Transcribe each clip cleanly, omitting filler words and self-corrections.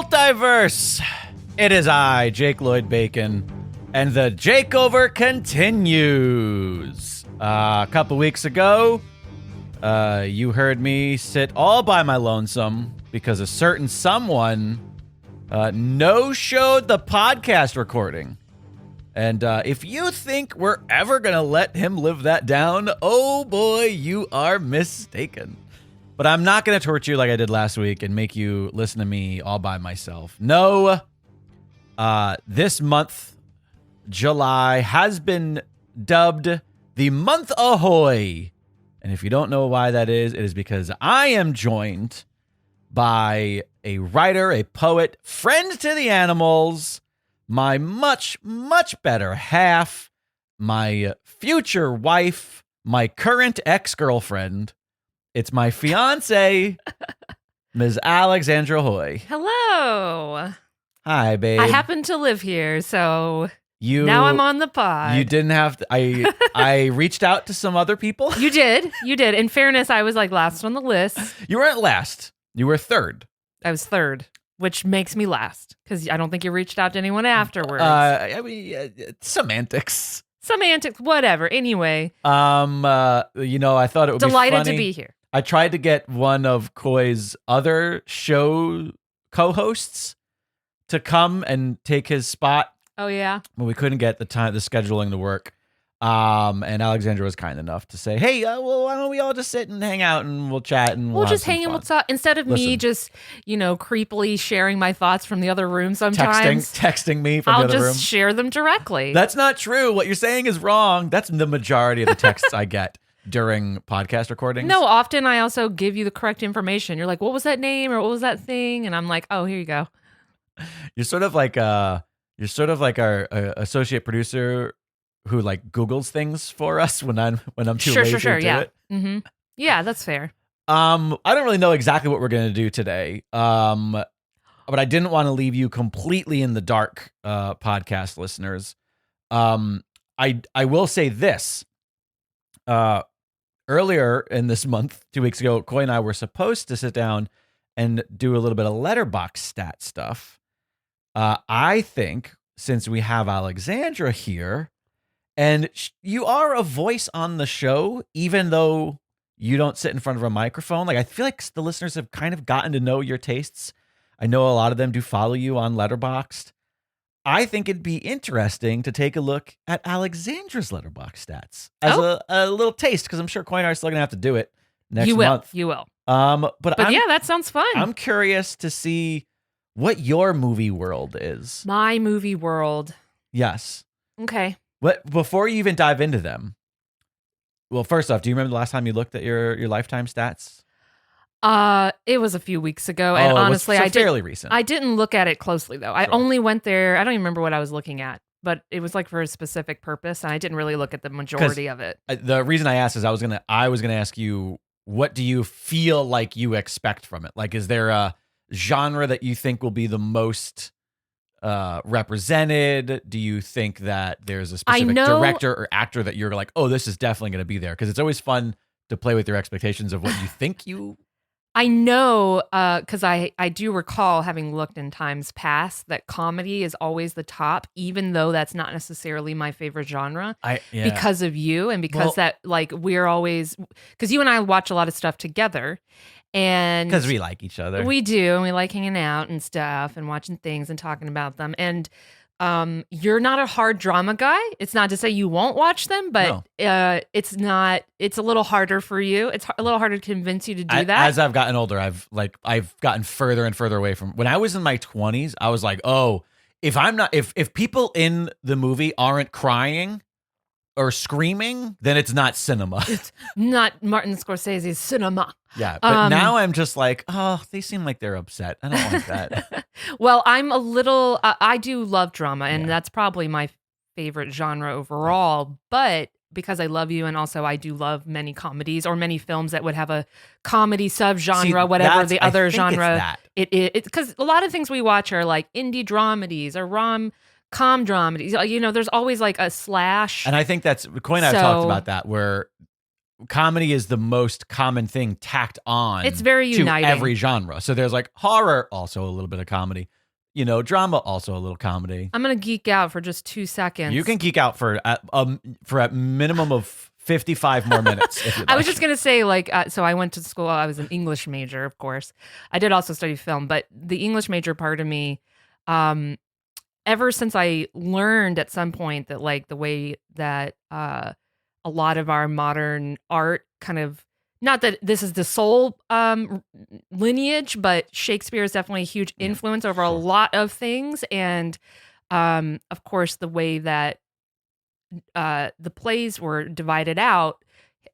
multiverse. It is I, Jake Lloyd Bacon, and the Jakeover continues. A couple weeks ago, you heard me sit all by my lonesome because a certain someone no-showed the podcast recording. And if you think we're ever going to let him live that down, oh boy, you are mistaken. But I'm not going to torture you like I did last week and make you listen to me all by myself. No, this month, July, has been dubbed the month of Hoey. And if you don't know why that is, it is because I am joined by a writer, a poet, friend to the animals, my much, much better half, my future wife, my current ex-girlfriend. It's my fiancée, Ms. Alexandra Hoey. Hello. Hi, babe. I happen to live here, so now I'm on the pod. You didn't have to. I reached out to some other people. You did. In fairness, I was like last on the list. You weren't last. You were third. I was third, which makes me last because I don't think you reached out to anyone afterwards. Semantics. Semantics, whatever. Anyway. I thought it would be funny. Delighted to be here. I tried to get one of Coy's other show co-hosts to come and take his spot. Oh, yeah? But we couldn't get the scheduling to work. And Alexandra was kind enough to say, hey, well, why don't we all just sit and hang out and we'll chat and we'll just hang and we'll talk. Instead of me just, creepily sharing my thoughts from the other room sometimes. Texting me from the other room. I'll just share them directly. That's not true. What you're saying is wrong. That's the majority of the texts I get during podcast recordings. No, often I also give you the correct information. You're like, what was that name or what was that thing? And I'm like, oh, here you go. You're sort of like our associate producer who like Googles things for us when I'm too lazy to do it. Mm-hmm. Yeah, that's fair. I don't really know exactly what we're gonna do today. But I didn't want to leave you completely in the dark, podcast listeners. I will say this. Earlier in this month, 2 weeks ago, Coy and I were supposed to sit down and do a little bit of Letterboxd stat stuff. I think since we have Alexandra here, and you are a voice on the show, even though you don't sit in front of a microphone. Like, I feel like the listeners have kind of gotten to know your tastes. I know a lot of them do follow you on Letterboxd. I think it'd be interesting to take a look at Alexandra's Letterboxd stats as a little taste, because I'm sure Coy and I are still going to have to do it next month. You will. But yeah, that sounds fun. I'm curious to see what your movie world is. My movie world. Yes. Okay. Before you even dive into them, well, first off, do you remember the last time you looked at your lifetime stats? It was a few weeks ago, and honestly, fairly recent. I didn't look at it closely though. I only went there. I don't even remember what I was looking at, but it was like for a specific purpose, and I didn't really look at the majority of it. The reason I asked is I was gonna ask you, what do you feel like you expect from it? Like, is there a genre that you think will be the most represented? Do you think that there's a specific director or actor that you're like, oh, this is definitely going to be there? Because it's always fun to play with your expectations of what you think you. I know, because I do recall having looked in times past that comedy is always the top, even though that's not necessarily my favorite genre. Because of you, and because we're always, because you and I watch a lot of stuff together. And because we like each other. We do, and we like hanging out and stuff and watching things and talking about them. And you're not a hard drama guy. It's not to say you won't watch them, but it's a little harder for you. It's a little harder to convince you to do that. As I've gotten older, I've gotten further and further away from. When I was in my 20s, I was like, oh, if people in the movie aren't crying or screaming, then it's not cinema. It's not Martin Scorsese's cinema. Yeah, but now I'm just like, oh, they seem like they're upset. I don't like that. Well, I'm a little, I do love drama, and that's probably my favorite genre overall, but because I love you, and also I do love many comedies or many films that would have a comedy subgenre, whatever the other genre it is. Because a lot of things we watch are like indie dramedies or rom-com dramedies. There's always like a slash. And I think that's, Coy and I have talked about that, where comedy is the most common thing tacked on. It's very to uniting. every genre. So there's like horror, also a little bit of comedy. Drama, also a little comedy. I'm gonna geek out for just 2 seconds. You can geek out for a minimum of 55 more minutes. If you'd I was like. just gonna say, so I went to school. I was an English major, of course. I did also study film, but the English major part of me, ever since I learned at some point that like the way that a lot of our modern art kind of, not that this is the sole lineage, but Shakespeare is definitely a huge influence over a lot of things. And of course, the way that the plays were divided out,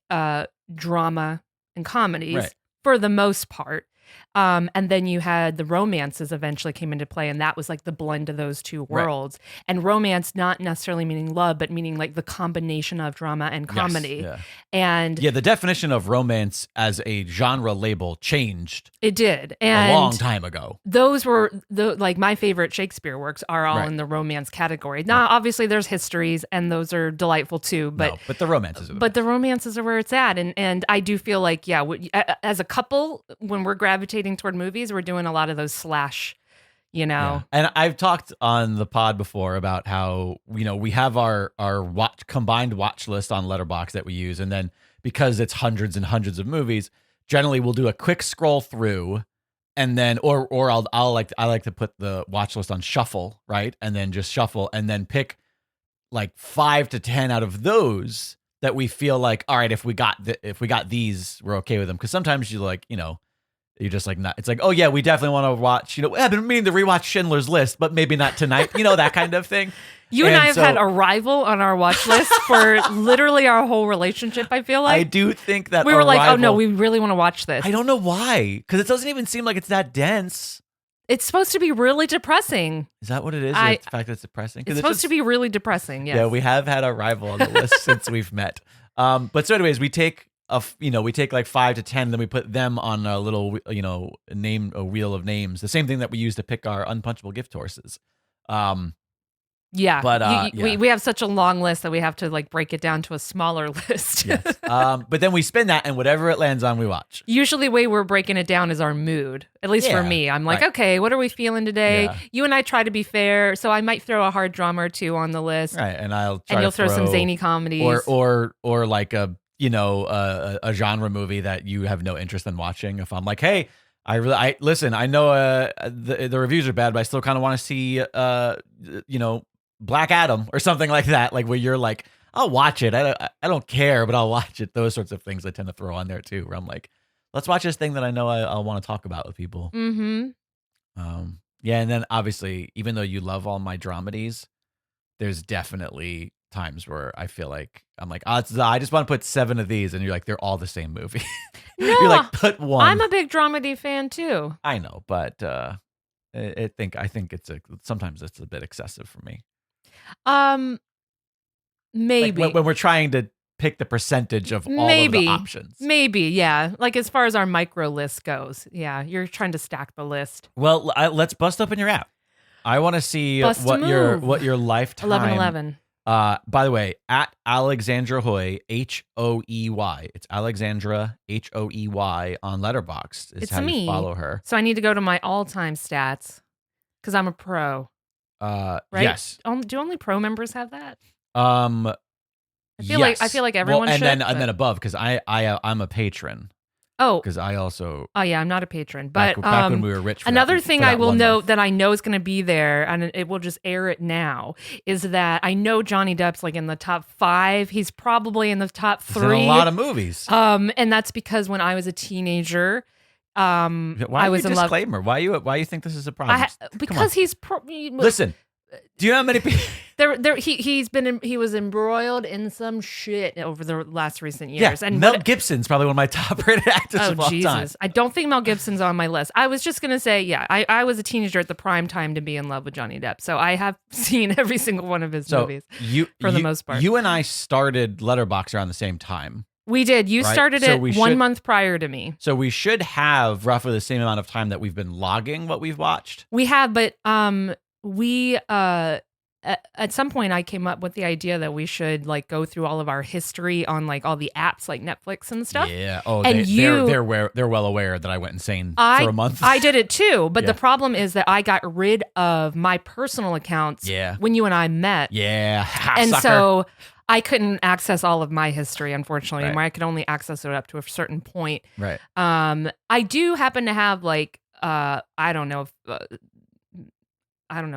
drama and comedies for the most part. And then you had the romances eventually came into play, and that was like the blend of those two worlds. And romance, not necessarily meaning love, but meaning like the combination of drama and comedy. Yes, yeah. And the definition of romance as a genre label changed. It did, and a long time ago. Those were like my favorite Shakespeare works are all in the romance category. Now, obviously, there's histories, and those are delightful too. But the romances are the romances are where it's at, and I do feel like as a couple, when we're gravitating toward movies, we're doing a lot of those slash. And I've talked on the pod before about how we have our combined watch list on Letterboxd that we use, and then because it's hundreds and hundreds of movies, generally we'll do a quick scroll through, and then or I like to put the watch list on shuffle, right, and then just shuffle, and then pick like 5 to 10 out of those that we feel like, all right, if we got these, we're okay with them, because sometimes you're just like, not. It's like, oh yeah, we definitely want to watch. I've been meaning to rewatch Schindler's List, but maybe not tonight. That kind of thing. You and I have had Arrival on our watch list for literally our whole relationship. I feel like I do think that we were like, oh no, we really want to watch this. I don't know why, because it doesn't even seem like it's that dense. It's supposed to be really depressing. Is that what it is? The fact that it's depressing. It's supposed to be really depressing. Yes. Yeah, we have had Arrival on the list since we've met. But so, anyways, we take like 5 to 10, then we put them on a little, a wheel of names. The same thing that we use to pick our unpunchable gift horses. Yeah, but we have such a long list that we have to like break it down to a smaller list. Yes. But then we spin that, and whatever it lands on, we watch. Usually, the way we're breaking it down is our mood. At least for me, I'm like, okay, what are we feeling today? Yeah. You and I try to be fair, so I might throw a hard drama or two on the list, right? And you'll throw some zany comedies, or like a genre movie that you have no interest in watching. If I'm like, hey, listen, I know the reviews are bad, but I still kind of want to see Black Adam or something like that, like where you're like, I'll watch it. I don't care, but I'll watch it. Those sorts of things I tend to throw on there too, where I'm like, let's watch this thing that I know I'll want to talk about with people. Mm-hmm. And then obviously, even though you love all my dramedies, there's definitely times where I feel like I'm like, I just want to put 7 of these, and you're like, they're all the same movie. No, you're like, put one. I'm a big dramedy fan too. I know, but I think sometimes it's a bit excessive for me. Maybe like when we're trying to pick the percentage of all of the options. Maybe, yeah. Like as far as our micro list goes, yeah, you're trying to stack the list. Well, let's bust open your app. I want to see what your lifetime 1111. By the way, at Alexandra Hoey, Hoey. It's Alexandra Hoey on Letterboxd. It's how me. You follow her. So I need to go to my all-time stats because I'm a pro. Right? Yes. Do only pro members have that? I feel like everyone should. And then above, because I'm a patron. Oh, because I also. Oh yeah, I'm not a patron, but back when we were rich. Another thing I will note that I know is going to be there, and it will just air it now, is that I know Johnny Depp's like in the top 5. He's probably in the top 3. He's in a lot of movies. And that's because when I was a teenager. Why I was in love. Disclaimer. Why you think this is a problem? Because he's listen. Do you know how many people? He was embroiled in some shit over the last recent years. Yeah, and Mel Gibson's probably one of my top rated actors of all time. I don't think Mel Gibson's on my list. I was just gonna say, yeah, I was a teenager at the prime time to be in love with Johnny Depp, so I have seen every single one of his movies for the most part. You and I started Letterboxd around the same time. We did. You started it 1 month prior to me. So we should have roughly the same amount of time that we've been logging what we've watched. We have, but we at some point I came up with the idea that we should like go through all of our history on like all the apps like Netflix and stuff. Yeah. Oh, and they're well aware that I went insane for a month. I did it too, but the problem is that I got rid of my personal accounts when you and I met. Yeah. And sucker. so I couldn't access all of my history, unfortunately. Right. I could only access it up to a certain point. Right. I do happen to have like I don't know,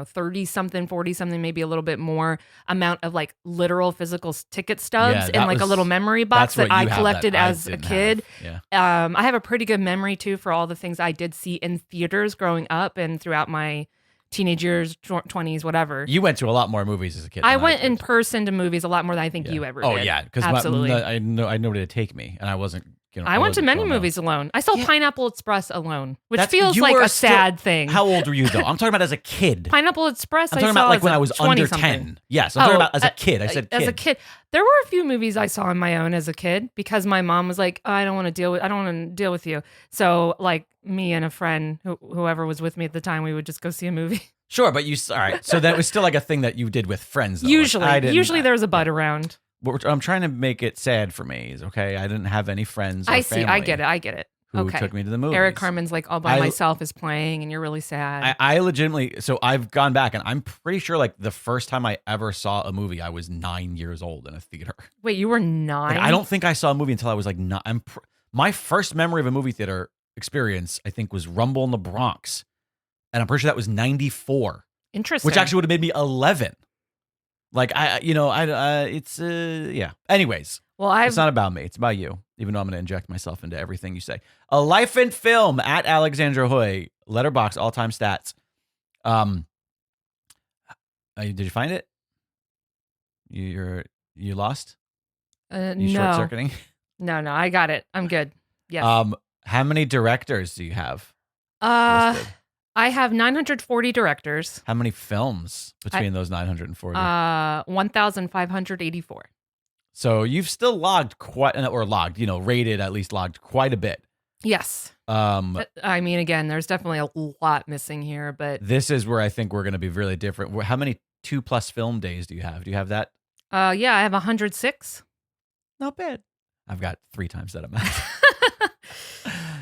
30 something, 40 something, maybe a little bit more amount of like literal physical ticket stubs in like a little memory box that I collected as a kid. I have a pretty good memory too for all the things I did see in theaters growing up and throughout my teenage years, 20s, whatever. You went to a lot more movies as a kid. I went in person to movies a lot more than I think you ever did. Oh yeah, because absolutely. I know nobody to take me, and I wasn't. I went to many movies alone. I saw Pineapple Express alone, which feels like a sad thing. How old were you though? I'm talking about as a kid. Pineapple Express. I'm talking about like when I was under 10. Yes, I'm talking about as a kid. I said kid. As a kid, there were a few movies I saw on my own as a kid because my mom was like, I don't want to deal with you. So like me and a friend, whoever was with me at the time, we would just go see a movie. Sure, but all right. So that was still like a thing that you did with friends. Though. Usually there was a butt around. What I'm trying to make it sad for me is okay. I didn't have any friends. Or family I get it. Who took me to the movies? Eric Carmen's like all by myself is playing, and you're really sad. I legitimately. So I've gone back, and I'm pretty sure like the first time I ever saw a movie, I was 9 years old in a theater. Wait, you were 9? Like, I don't think I saw a movie until I was like 9. My first memory of a movie theater experience, I think, was Rumble in the Bronx, and I'm pretty sure that was 94. Interesting. Which actually would have made me 11. Like it's yeah. Anyways, well, it's not about me. It's about you. Even though I'm going to inject myself into everything you say. A Life in Film at Alexandra Hoey. Letterboxd all-time stats. Did you find it? You lost? You short-circuiting? No, I got it. I'm good. Yes. How many directors do you have? Listed? I have 940 directors. How many films between those 940? 1,584. So you've still logged rated at least logged quite a bit. Yes. I mean, again, there's definitely a lot missing here, but this is where I think we're going to be really different. How many 2+ film days do you have? Do you have that? Yeah, I have 106. Not bad. I've got 3 times that amount.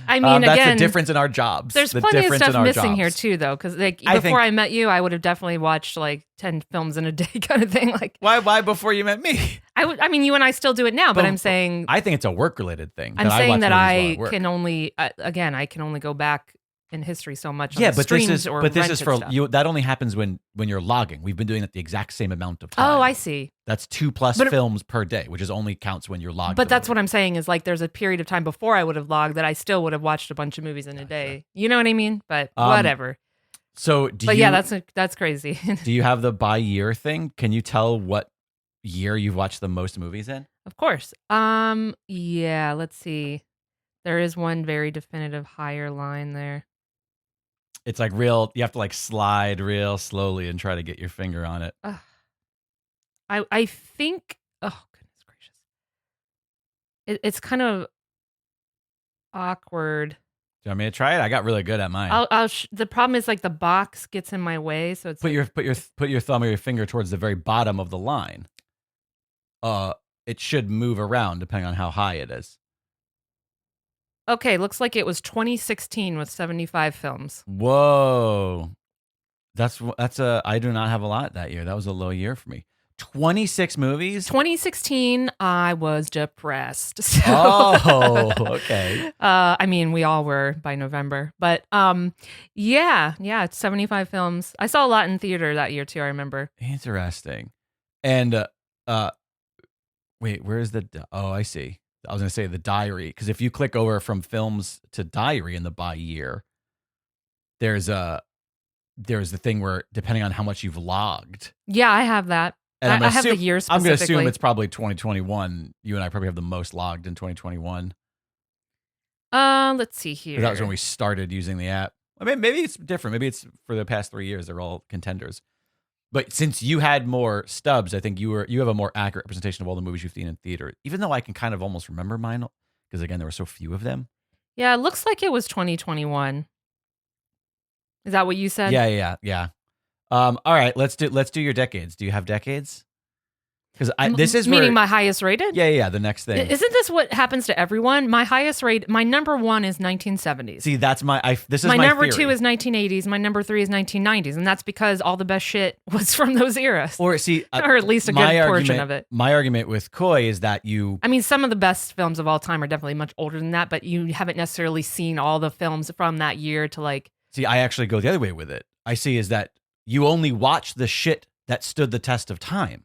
I mean, that's again, the difference in our jobs. There's plenty of stuff missing here too, though, because before I met you, I would have definitely watched like 10 films in a day, kind of thing. Like, why before you met me? I mean, you and I still do it now, but I'm saying I think it's a work-related thing. I'm saying that I can only I can only go back in history so much. Yeah, on but this is for stuff. you. That only happens when you're logging. We've been doing it the exact same amount of time. Oh, I see. That's 2+ films per day, which is only counts when you're logged. But that's what I'm saying is like there's a period of time before I would have logged that I still would have watched a bunch of movies in a day. You know what I mean? But whatever. So that's crazy. Do you have the by year thing? Can you tell what year you've watched the most movies in? Of course. Yeah, let's see. There is one very definitive higher line there. It's like real, you have to like slide real slowly and try to get your finger on it. I think, oh goodness gracious. It's kind of awkward. Do you want me to try it? I got really good at mine. The problem is like the box gets in my way, so it's put your thumb or your finger towards the very bottom of the line. It should move around depending on how high it is. Okay, looks like it was 2016 with 75 films. Whoa. That's I do not have a lot that year. That was a low year for me. 26 movies? 2016, I was depressed. So, okay. I mean, we all were by November. But yeah, it's 75 films. I saw a lot in theater that year too, I remember. Interesting. And wait, where's I see. I was going to say the diary, because if you click over from films to diary in the by year, there's the thing where depending on how much you've logged. Yeah, I have that. And I have the year specifically. I'm going to assume it's probably 2021. You and I probably have the most logged in 2021. Let's see here. That was when we started using the app. I mean, maybe it's different. Maybe it's for the past 3 years. They're all contenders. But since you had more stubs, I think you have a more accurate representation of all the movies you've seen in theater. Even though I can kind of almost remember mine, because again, there were so few of them. Yeah, it looks like it was 2021. Is that what you said? Yeah. All right, let's do your decades. Do you have decades? Because this is meaning my highest rated. Yeah. The next thing. Isn't this what happens to everyone? My highest rate, my number one is 1970s. See, that's this is my number theory. two is 1980s. My number three is 1990s, and that's because all the best shit was from those eras. Or see, or at least a good portion of it. My argument with Coy is that I mean, some of the best films of all time are definitely much older than that, but you haven't necessarily seen all the films from that year to like. See, I actually go the other way with it. I see is that you only watch the shit that stood the test of time.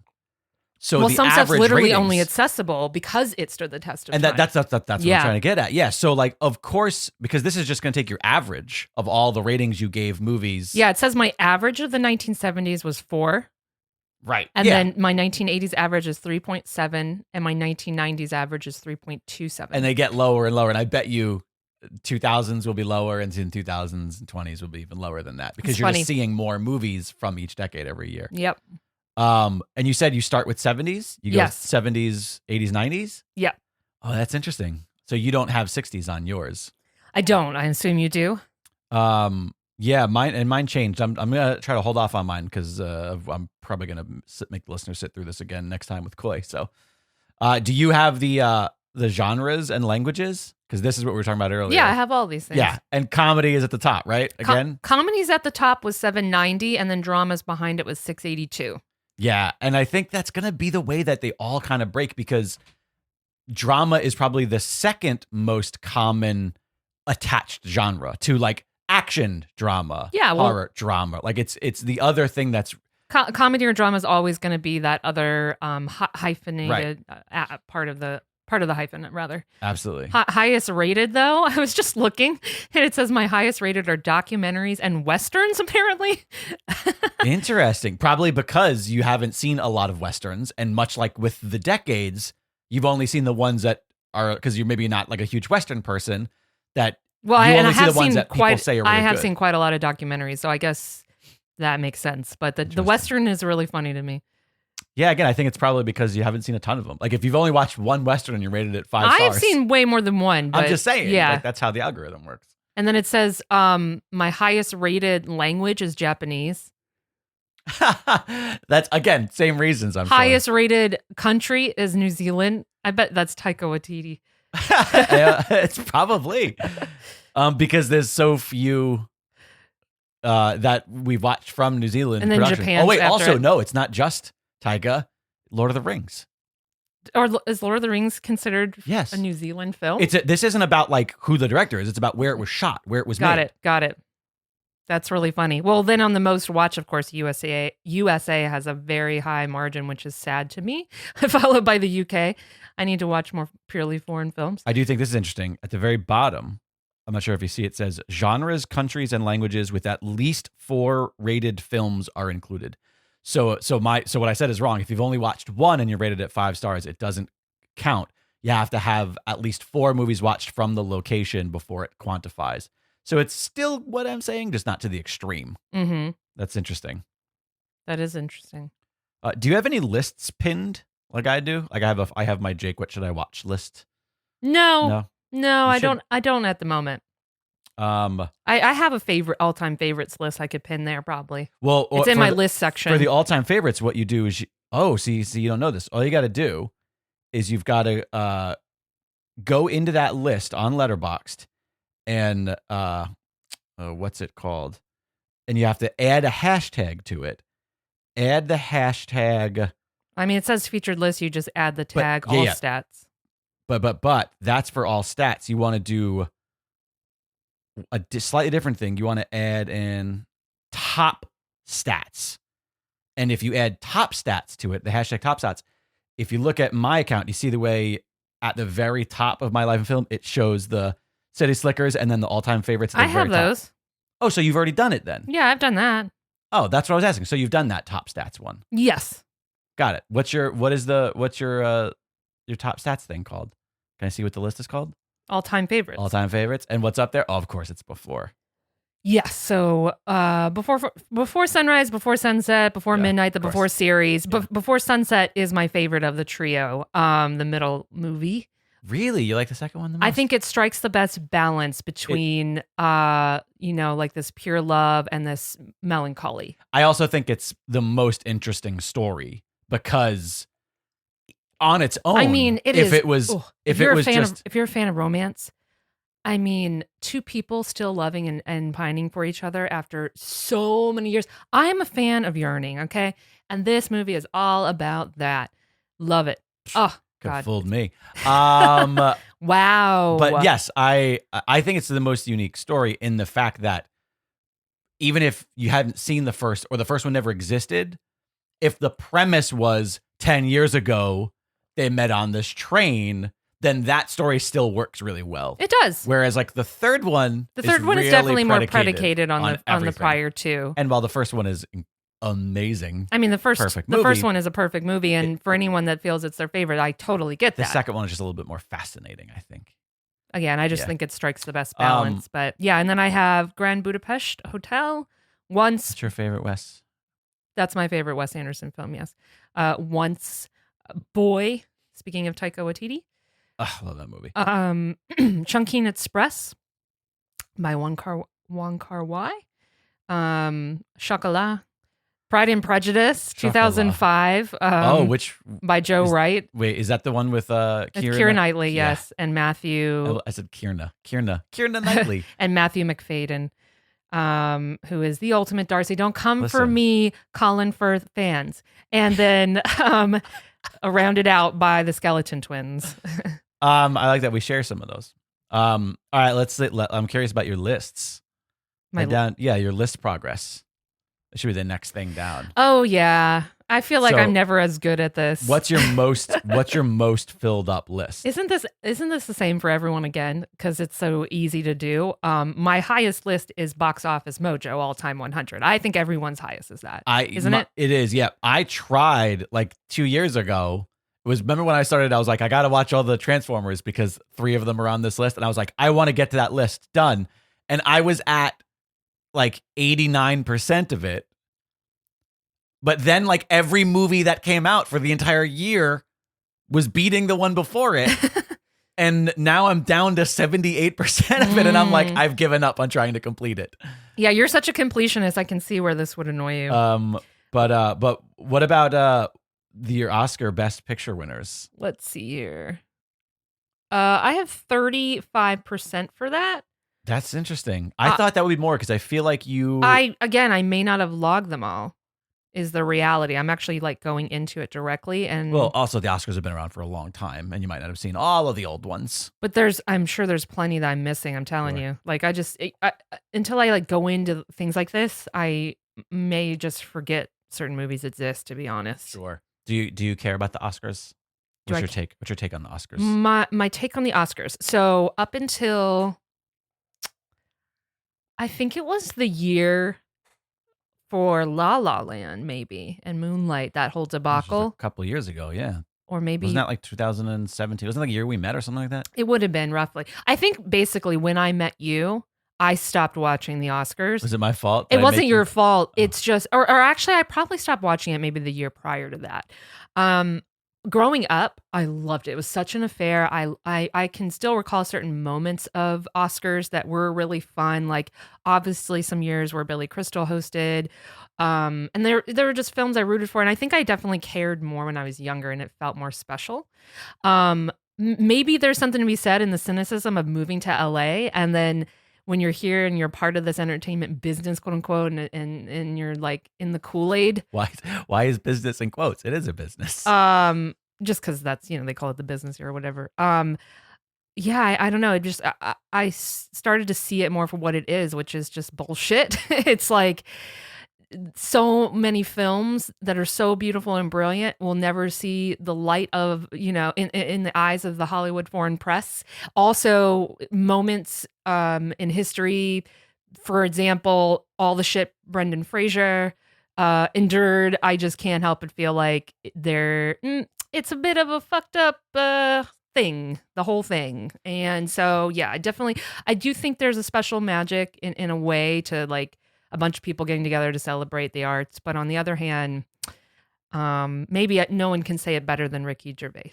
So well, the some stuff's literally ratings, only accessible because it stood the test of time. And that's what I'm trying to get at. Yeah. So like, of course, because this is just going to take your average of all the ratings you gave movies. Yeah. It says my average of the 1970s was 4. Right. And then my 1980s average is 3.7 and my 1990s average is 3.27. And they get lower and lower. And I bet you 2000s will be lower and in 2000s and 20s will be even lower than that because you're just seeing more movies from each decade every year. Yep. And you said you start with 70s? You go 70s, 80s, 90s? Yeah. Oh, that's interesting. So you don't have 60s on yours. I don't. I assume you do. Yeah, mine changed. I'm gonna try to hold off on mine because I'm probably gonna make the listeners sit through this again next time with Coy. So, do you have the genres and languages? Because this is what we were talking about earlier. Yeah, I have all these things. Yeah, and comedy is at the top, right? Again, comedy's at the top was 790, and then dramas behind it was 682. Yeah, and I think that's gonna be the way that they all kind of break because drama is probably the second most common attached genre to like action drama, horror drama. Like it's the other thing that's comedy or drama is always going to be that other hyphenated part of the hyphen rather. Absolutely. Highest rated though, I was just looking and it says my highest rated are documentaries and westerns apparently. Interesting. Probably because you haven't seen a lot of westerns, and much like with the decades, you've only seen the ones that are because you're maybe not like a huge western person that. Well, I have seen seen quite a lot of documentaries, so I guess that makes sense. But the western is really funny to me. Yeah, again, I think it's probably because you haven't seen a ton of them. Like if you've only watched one western and you rated it 5 stars. I've seen way more than one. But I'm just saying, yeah, like, that's how the algorithm works. And then it says my highest rated language is Japanese. That's again same reasons. Highest rated country is New Zealand. I bet that's Taika Waititi. It's probably because there's so few that we've watched from New Zealand. And then production. Japan. Oh wait, also no, it's not just Taika. Lord of the Rings. Or is Lord of the Rings considered a New Zealand film? This isn't about like who the director is. It's about where it was shot, where it was made. Got it. That's really funny. Well, then on the most watch, of course, USA has a very high margin, which is sad to me, followed by the UK. I need to watch more purely foreign films. I do think this is interesting. At the very bottom, I'm not sure if you see it says genres, countries, and languages with at least 4 rated films are included. So what I said is wrong. If you've only watched one and you're rated at 5 stars, it doesn't count. You have to have at least 4 movies watched from the location before it quantifies. So it's still what I'm saying, just not to the extreme. Mm-hmm. That's interesting. That is interesting. Do you have any lists pinned like I do? Like I have my Jake, what should I watch list? No, I don't at the moment. I have a all-time favorites list I could pin there probably. Well, it's in my list section. For the all-time favorites, what you do is see you don't know this. All you got to do is you've got to go into that list on Letterboxd and what's it called? And you have to add a hashtag to it. Add the hashtag. I mean, it says featured list. You just add the tag stats. But that's for all stats. You want to do a slightly different thing. You want to add in top stats. And if you add top stats to it, the hashtag top stats, if you look at my account, you see the way at the very top of my life and film, it shows the City Slickers and then the all-time favorites. At the very have those. Top. Oh, so you've already done it then? Yeah, I've done that. Oh, that's what I was asking. So you've done that top stats one. Yes. Got it. What's your top stats thing called? Can I see what the list is called? All-time favorites. All-time favorites. And what's up there? Oh, of course, it's before. Yes. So before sunrise, before sunset, before midnight, the before series. Before sunset is my favorite of the trio. The middle movie. Really? You like the second one the most? I think it strikes the best balance between, like this pure love and this melancholy. I also think it's the most interesting story because on its own, I mean, if you're a fan of romance, I mean, two people still loving and pining for each other after so many years. I am a fan of yearning, okay? And this movie is all about that. Love it. Oh, could have God. fooled me. Wow. But yes, I think it's the most unique story in the fact that even if you hadn't seen the first or the first one never existed, if the premise was 10 years ago, they met on this train, then that story still works really well. It does. Whereas like the third one is really definitely more predicated on the everything. prior two. And while the first one is amazing. I mean, the first movie. one is a perfect movie, and for anyone that feels it's their favorite, I totally get that. The second one is just a little bit more fascinating, I think. Again, I just think it strikes the best balance. But yeah, and then I have Grand Budapest Hotel. What's your favorite Wes? That's my favorite Wes Anderson film, yes. Once Boy, speaking of Taika Waititi. Oh, I love that movie. Chungking Express by Wong Kar-wai. Chocolat. Pride and Prejudice, 2005. By Joe Wright. Wait, is that the one with Keira Knightley, yes, and Matthew. I said Keira Knightley, and Matthew McFadden, who is the ultimate Darcy. Don't come for me, Kollin for fans, and then rounded out by the Skeleton Twins. I like that we share some of those. All right, I'm curious about your lists. Your list progress. It should be the next thing down. Oh yeah, I feel like I'm never as good at this. What's your most filled up list? Isn't this the same for everyone again? Because it's so easy to do. My highest list is Box Office Mojo All Time 100. I think everyone's highest is that. Isn't it? It is. Yeah, I tried like 2 years ago. Remember when I started? I was like, I got to watch all the Transformers because 3 of them are on this list, and I was like, I want to get to that list done, and I was at like 89% of it. But then like every movie that came out for the entire year was beating the one before it. And now I'm down to 78% of it. And I'm like, I've given up on trying to complete it. Yeah, you're such a completionist. I can see where this would annoy you. But what about your Oscar Best Picture winners? Let's see here. I have 35% for that. That's interesting. I thought that would be more because I feel like I may not have logged them all, is the reality. I'm actually like going into it directly. And well, also the Oscars have been around for a long time and you might not have seen all of the old ones. But I'm sure there's plenty that I'm missing. I'm telling you. Like until I like go into things like this, I may just forget certain movies exist, to be honest. Sure. Do you care about the Oscars? What's your take on the Oscars? My take on the Oscars. So up until I think it was the year for La La Land, maybe, and Moonlight, that whole debacle. A couple years ago, yeah. Or maybe... Wasn't that like 2017? Wasn't that like a year we met or something like that? It would have been, roughly. I think basically when I met you, I stopped watching the Oscars. Was it my fault? It wasn't your fault. It's just... Or actually, I probably stopped watching it maybe the year prior to that. Growing up, I loved it. It was such an affair. I can still recall certain moments of Oscars that were really fun. Like obviously some years where Billy Crystal hosted. And there were just films I rooted for. And I think I definitely cared more when I was younger and it felt more special. Maybe there's something to be said in the cynicism of moving to LA. And then when you're here and you're part of this entertainment business, quote unquote, and you're like in the Kool-Aid. Why is business in quotes? It is a business. Just because that's, they call it the business here or whatever. Yeah, I don't know. It just, I started to see it more for what it is, which is just bullshit. It's like so many films that are so beautiful and brilliant will never see the light of, in the eyes of the Hollywood foreign press. Also moments in history, for example, all the shit Brendan Fraser endured. I just can't help but feel like it's a bit of a fucked up thing, the whole thing. And so, yeah, I do think there's a special magic in a way to like a bunch of people getting together to celebrate the arts. But on the other hand, Maybe no one can say it better than Ricky Gervais.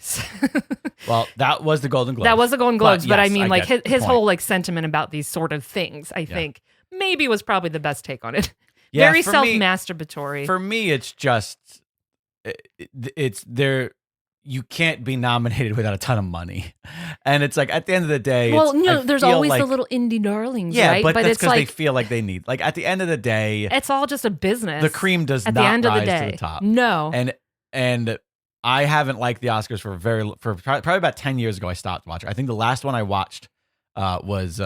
Well, that was the Golden Globes. That was the Golden Globes, but yes, I mean, like his point. whole like sentiment about these sort of things, I think maybe was probably the best take on it. Yeah, Very for me- self-masturbatory. For me, it's just it's there. You can't be nominated without a ton of money, and it's like at the end of the day. Well, it's- no, I there's feel always like, the little indie darlings, yeah, right? but that's it's because they like feel like they need. Like at the end of the day, it's all just a business. the cream does at not the end rise of the day. to the top. No, And I haven't liked the Oscars for probably about 10 years ago. I stopped watching. I think the last one I watched was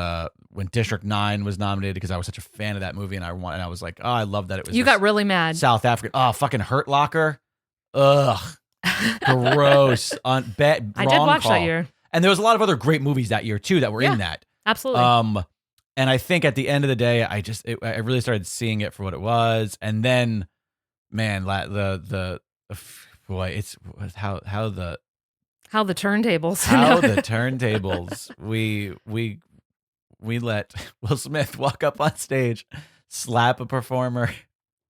when District 9 was nominated because I was such a fan of that movie, and I was like, oh, I love that it was. you got really mad. South African. Oh, fucking Hurt Locker. Ugh, gross. I did watch that year. And there was a lot of other great movies that year too that were in that. Absolutely. And I think at the end of the day, I really started seeing it for what it was, and then, man, boy, it's how the turntables. how the turntables. We let Will Smith walk up on stage, slap a performer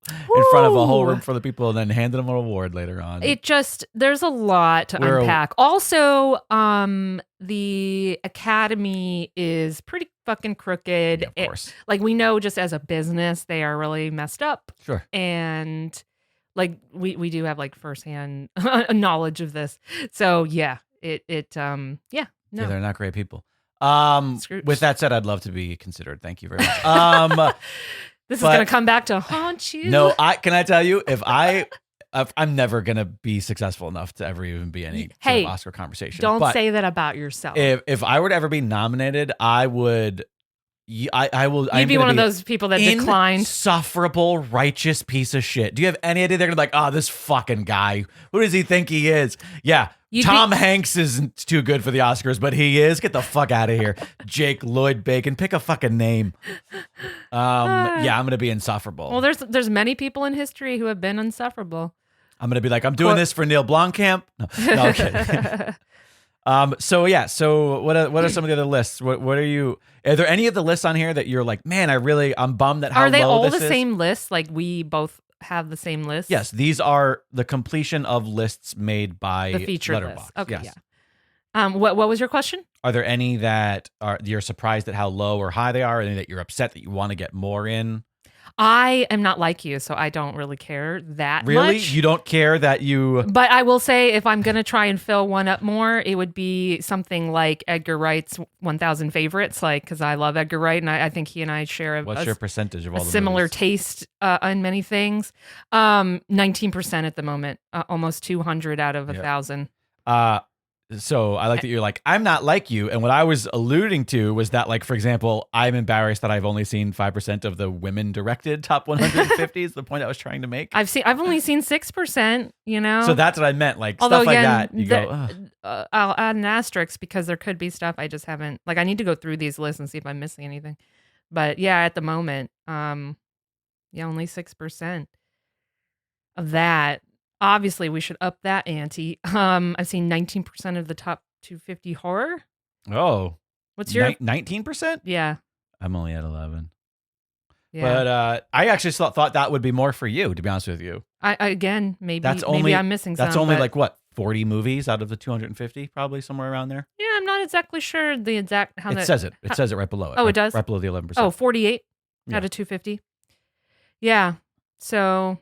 in front of a whole room full of people, and then handed him an award later on. There's a lot to unpack. Also, the Academy is pretty fucking crooked. Yeah, of course. Like we know just as a business, they are really messed up. Sure. And like we do have like firsthand knowledge of this. So yeah, no. Yeah, they're not great people. Scrooge. With that said, I'd love to be considered. Thank you very much. This is going to come back to haunt you. No, can I tell you, if I'm never going to be successful enough to ever even be any sort of Oscar conversation. Don't say that about yourself. If I were to ever be nominated, I would. I will. You'd be one of those people that declined. Insufferable, righteous piece of shit. Do you have any idea? They're gonna be like, oh, this fucking guy. Who does he think he is? Yeah, Tom Hanks isn't too good for the Oscars, but he is. Get the fuck out of here, Jake Lloyd Bacon. Pick a fucking name. Yeah, I'm gonna be insufferable. Well, there's many people in history who have been insufferable. I'm gonna be like, I'm doing this for Neil Blomkamp. No, I'm kidding. So what are some of the other lists? What are you? Are there any of the lists on here that you're like, man, I'm bummed that how are they low all this the is? same lists? Like we both have the same list. Yes, these are the completion of lists made by the feature Letterboxd. list. Okay, yes. yeah. What was your question? Are there any that you're surprised at how low or high they are, any that you're upset that you want to get more in? I am not like you, so I don't really care that Really? much. You don't care that you... But I will say, if I'm going to try and fill one up more, it would be something like Edgar Wright's 1,000 Favorites, like, because I love Edgar Wright, and I think he and I share What's your percentage of all a the similar movies? taste on many things. 19% at the moment, almost 200 out of 1,000. So I like that you're like, I'm not like you. And what I was alluding to was that, like, for example, I'm embarrassed that I've only seen 5% of the women directed top 150 is the point I was trying to make. I've only seen 6%, you know? So that's what I meant. Like, Although, stuff like again, that. You go, I'll add an asterisk because there could be stuff I just haven't, like, I need to go through these lists and see if I'm missing anything. But yeah, at the moment, only 6% of that. Obviously, we should up that ante. I've seen 19% of the top 250 horror. oh. What's your 19%? Yeah. I'm only at 11. Yeah. But I actually thought that would be more for you, to be honest with you. Again, maybe I'm missing some. That's only but like what, 40 movies out of the 250, probably somewhere around there. Yeah, I'm not exactly sure the exact how It says it. It says it right below it. Oh, right, it does? Right below the 11%. Oh, 48 Yeah. out of 250. Yeah. So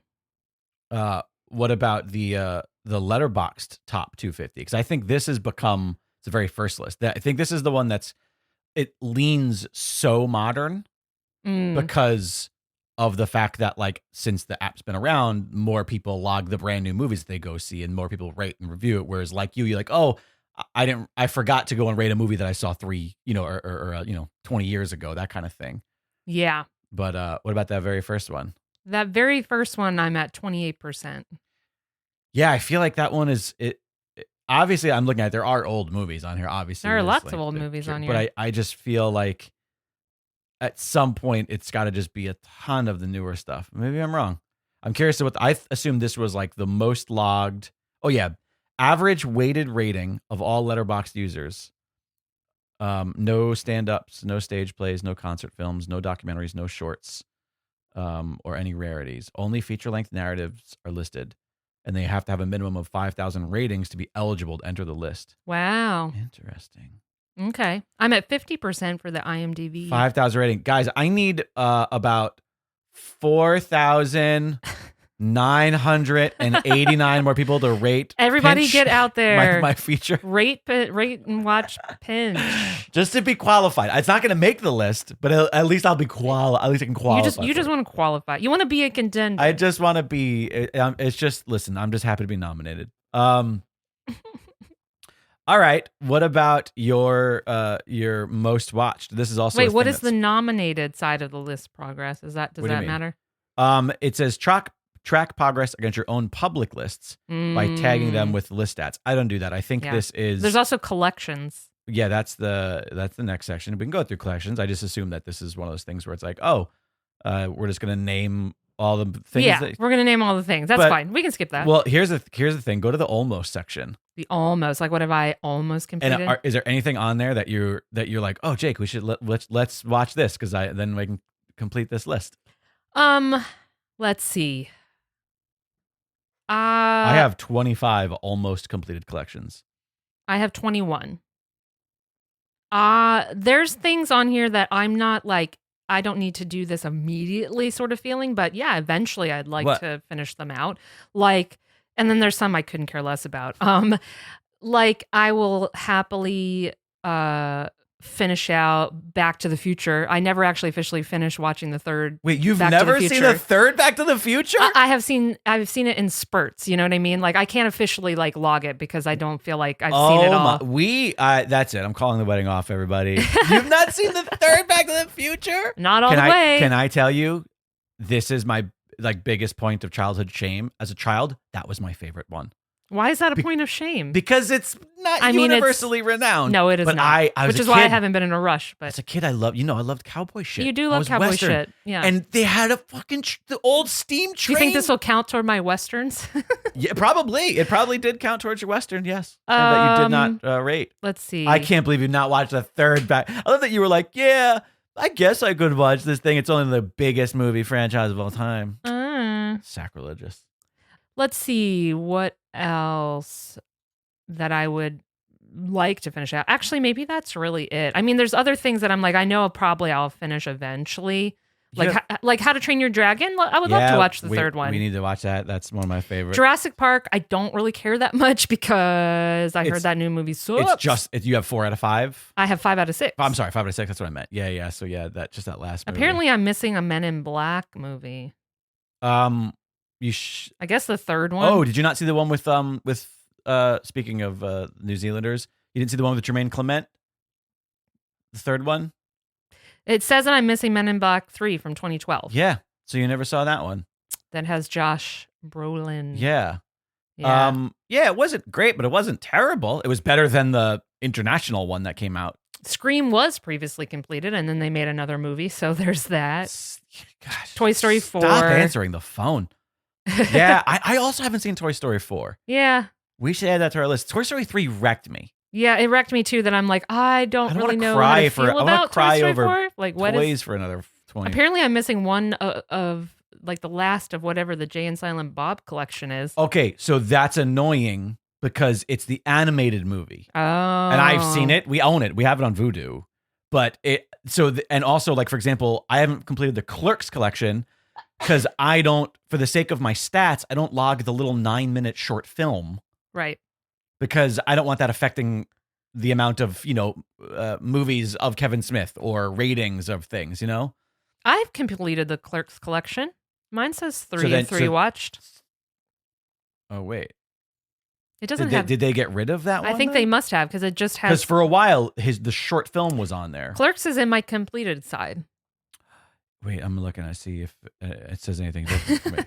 what about the Letterboxd top 250? Because I think this has become the very first list. I think this is the one it leans so modern because of the fact that, like, since the app's been around, more people log the brand new movies they go see, and more people rate and review it. Whereas, like you're like, oh, I forgot to go and rate a movie that I saw 3, or 20 years ago, that kind of thing. yeah. But what about that very first one? That very first one, I'm at 28%. Yeah, I feel like that one is it. Obviously, I'm looking at there are old movies on here. Obviously, There are there's, lots like, of old movies on here. But I just feel like at some point it's got to just be a ton of the newer stuff. Maybe I'm wrong. I'm curious to what I assume this was like the most logged. Oh yeah, average weighted rating of all Letterboxd users. No stand-ups, no stage plays, no concert films, no documentaries, no shorts, or any rarities. Only feature-length narratives are listed. and they have to have a minimum of 5,000 ratings to be eligible to enter the list. Wow. Interesting. Okay. I'm at 50% for the IMDb. 5,000 rating. Guys, I need about 4,989 more people to rate. Everybody Pinch get out there. my feature. Rate and watch Pinch. Just to be qualified. It's not going to make the list, but at least I'll be at least I can qualify. You just want to qualify. You want to be a contender. I just want to be. It's just, listen, I'm just happy to be nominated. All right. What about your most watched? This is also Wait. What is the nominated side of the list progress? Does that matter? It says track progress against your own public lists by tagging them with list stats. I don't do that. I think this is. There's also collections. Yeah, that's the next section. We can go through collections. I just assume that this is one of those things where it's like, oh, we're just gonna name all the things. Yeah, we're gonna name all the things. That's fine. We can skip that. Well, here's the thing. Go to the almost section. The almost, like, what have I almost completed? And is there anything on there that you're like, oh, Jake, we should let's watch this because then we can complete this list. Let's see. I have 25 almost completed collections. I have 21. There's things on here that I'm not like, I don't need to do this immediately sort of feeling, but yeah, eventually I'd like to finish them out. Like, and then there's some I couldn't care less about. Like, I will happily finish out Back to the Future. I never actually officially finished watching the third. Wait, you've never seen the third Back to the Future? I've seen it in spurts. You know what I mean? Like, I can't officially like log it because I don't feel like I've seen it all. That's it. I'm calling the wedding off, everybody. You've not seen the third Back to the Future? Not all the way. Can I tell you? This is my biggest point of childhood shame. As a child, that was my favorite one. Why is that a point of shame? Because it's not universally renowned. No, it is not. Which is why I haven't been in a rush. But as a kid, I loved cowboy shit. You do love cowboy shit. Yeah. And they had a fucking the old steam train. Do you think this will count toward my westerns? Yeah, probably. It probably did count towards your western, yes. That you did not rate. Let's see. I can't believe you've not watched the third Back. I love that you were like, yeah, I guess I could watch this thing. It's only the biggest movie franchise of all time. Sacrilegious. Let's see what else that I would like to finish out. Actually, maybe that's really it. I mean, there's other things that I'm like, I know I'll finish eventually. Like How to Train Your Dragon. I would love to watch the third one. We need to watch that. That's one of my favorites. Jurassic Park, I don't really care that much because I heard that new movie sucks. You have 4 out of 5? I have 5 out of 6. I'm sorry, 5 out of 6. That's what I meant. Yeah. So yeah, that last movie. Apparently I'm missing a Men in Black movie. I guess the third one. Oh, did you not see the one with speaking of New Zealanders? You didn't see the one with Jermaine Clement? The third one? It says that I'm missing Men in Black 3 from 2012. Yeah. So you never saw that one. That has Josh Brolin. Yeah. It wasn't great, but it wasn't terrible. It was better than the international one that came out. Scream was previously completed, and then they made another movie, so there's that. Gosh, Toy Story 4. Stop answering the phone. Yeah, I also haven't seen Toy Story 4. Yeah. We should add that to our list. Toy Story 3 wrecked me. Yeah, it wrecked me too, that I'm like, I don't really know how to feel about Toy Story 4. Like, what toys for another 20. Apparently I'm missing one of like the last of whatever the Jay and Silent Bob collection is. Okay, so that's annoying because it's the animated movie. Oh. And I've seen it. We own it. We have it on Vudu. But and also, like, for example, I haven't completed the Clerks collection because for the sake of my stats, I don't log the little 9-minute short film. Right. Because I don't want that affecting the amount of, movies of Kevin Smith or ratings of things, I've completed the Clerks collection. Mine says 3 and 3 watched. Oh, wait. It doesn't have... Did they get rid of that one? I think they must have, because it just has... Because for a while, the short film was on there. Clerks is in my completed side. Wait, I'm looking to see if it says anything different for me.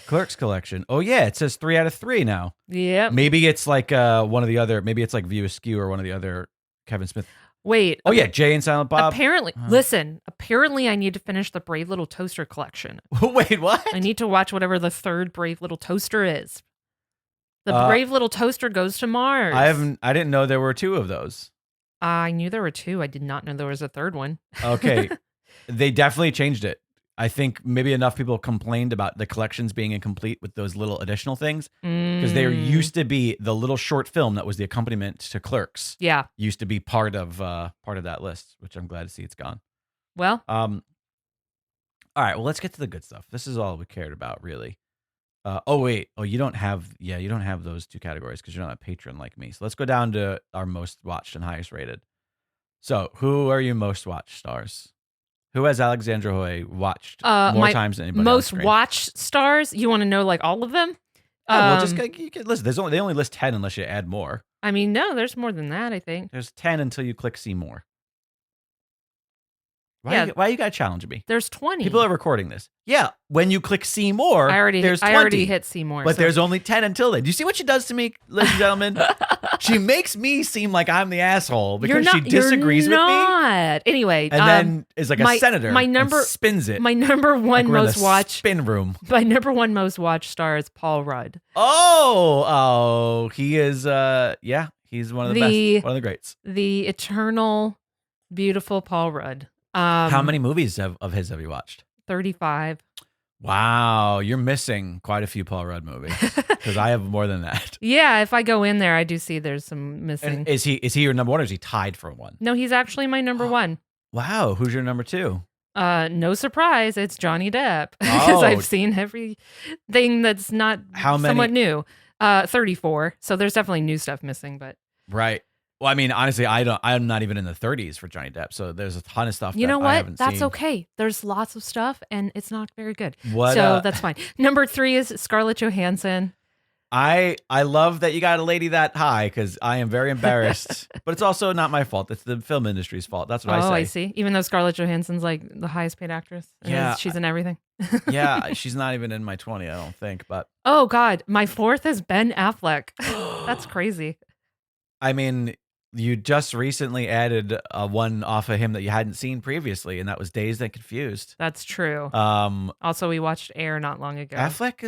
Clerks collection. Oh, yeah, it says 3 out of 3 now. Yeah. Maybe it's like one of the other... Maybe it's like View Askew or one of the other Kevin Smith... Wait. Oh, yeah, Jay and Silent Bob. Apparently, apparently I need to finish the Brave Little Toaster collection. Wait, what? I need to watch whatever the third Brave Little Toaster is. The Brave Little Toaster Goes to Mars. I didn't know there were 2 of those. I knew there were 2. I did not know there was a third one. Okay. They definitely changed it. I think maybe enough people complained about the collections being incomplete with those little additional things because there used to be the little short film that was the accompaniment to Clerks. Yeah, used to be part of that list, which I'm glad to see it's gone. Well, all right. Well, let's get to the good stuff. This is all we cared about, really. You don't have those two categories because you're not a patron like me. So let's go down to our most watched and highest rated. So who are your most watched stars? Who has Alexandra Hoey watched more times than anybody most on screen? watched stars? You want to know like all of them? Well, you can listen. They only list 10 unless you add more. I mean, no, there's more than that. I think There's 10 until you click see more. Why you gotta challenge me? There's 20. People are recording this. Yeah, when you click see more, there's 20. I already hit see more. But there's only 10 until then. Do you see what she does to me, ladies and gentlemen? She makes me seem like I'm the asshole because she disagrees with me. Anyway, and then is like a senator. And spins it. My number one like most watched spin room. My number one most watched star is Paul Rudd. Oh, he is. He's one of the best, one of the greats. The eternal, beautiful Paul Rudd. How many movies of his have you watched? 35. Wow, you're missing quite a few Paul Rudd movies because I have more than that. Yeah, if I go in there, I do see there's some missing. And is he your number one or is he tied for one? No, he's actually my number one. Wow, who's your number two? No surprise, it's Johnny Depp because I've seen everything that's not somewhat new. 34. So there's definitely new stuff missing, but right. Well, I mean, honestly, I'm not even in the 30s for Johnny Depp, so there's a ton of stuff. You know what? I haven't That's seen. okay. There's lots of stuff, and it's not very good. That's fine. Number 3 is Scarlett Johansson. I love that you got a lady that high because I am very embarrassed, but it's also not my fault. It's the film industry's fault. That's what I say. Oh, I see. Even though Scarlett Johansson's like the highest paid actress. Yeah. She's in everything. Yeah, she's not even in my 20, I don't think. But oh, God. My 4th is Ben Affleck. That's crazy. I mean, you just recently added one off of him that you hadn't seen previously, and that was Dazed and Confused. That's true. Also, we watched Air not long ago. Affleck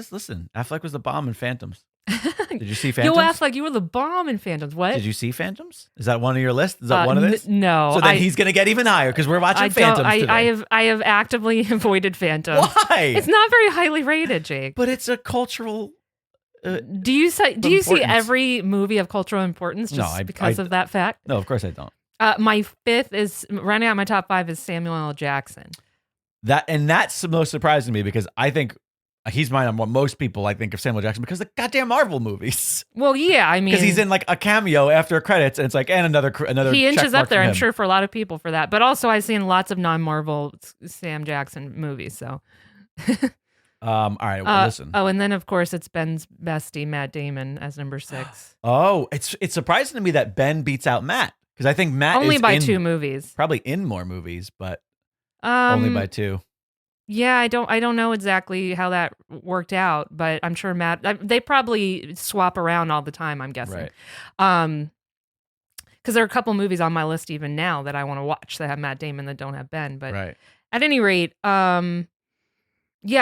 was the bomb in Phantoms. Did you see Phantoms? Yo, Affleck, you were the bomb in Phantoms. What? Did you see Phantoms? Is that one of your list? Is that one of this? No. So then he's going to get even higher because we're watching Phantoms today. I have actively avoided Phantoms. Why? It's not very highly rated, Jake. But it's a cultural... do you see every movie of cultural importance because of that fact? No, of course I don't. My 5th is, rounding out my top 5 is Samuel L. Jackson. That's the most surprising to me because I think he's my number one. Most people I think of Samuel Jackson because of the goddamn Marvel movies. Well, yeah, I mean, because he's in like a cameo after credits, and it's like and another. He inches up there, I'm sure, for a lot of people for that. But also, I've seen lots of non-Marvel Sam Jackson movies. So, all right, well, listen. Oh, and then of course it's Ben's bestie, Matt Damon, as number 6. Oh, it's surprising to me that Ben beats out Matt because I think Matt only is by 2 movies, probably in more movies, but only by 2. Yeah, I don't know exactly how that worked out, but I'm sure Matt. They probably swap around all the time. I'm guessing, right? Because there are a couple movies on my list even now that I want to watch that have Matt Damon that don't have Ben. But right. At any rate, yeah,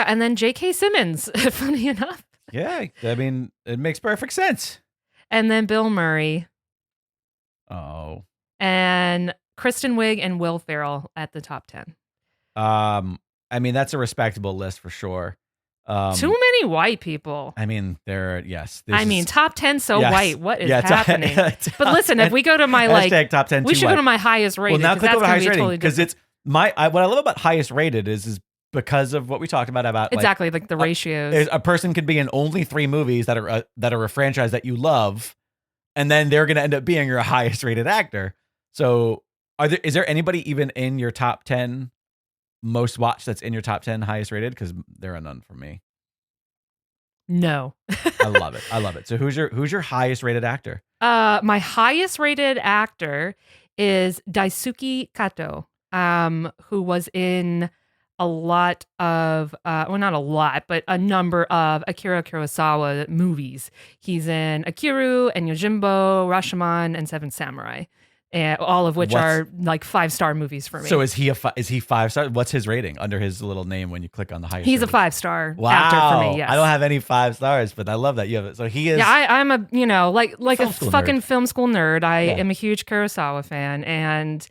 and then J.K. Simmons. Funny enough. Yeah, I mean it makes perfect sense. And then Bill Murray. Oh. And Kristen Wiig and Will Ferrell at the top 10. I mean, that's a respectable list for sure. Too many white people. I mean, yes. I mean, top 10 white. What is happening? But listen, if we go to my top 10, we should go to my highest rated. Well, now click over to highest rating because it's what I love about highest rated is because of what we talked about exactly like the ratios. A person could be in only 3 movies that are a franchise that you love, and then they're going to end up being your highest rated actor. So, is there anybody even in your top 10? Most watched that's in your top 10 highest rated? Because there are none for me. No. I love it. So who's your highest rated actor? My highest rated actor is Daisuke Kato, who was in a lot of well, not a lot, but a number of Akira Kurosawa movies. He's in Akiru and Yojimbo, Rashomon, and Seven Samurai. All of which are like 5-star movies for me. So is he 5-star? What's his rating under his little name when you click on the highest? He's rating? A 5-star actor for me. Yes. I don't have any 5 stars, but I love that you have it. So he is. Yeah, I'm a like a fucking nerd. film school nerd. I am a huge Kurosawa fan, and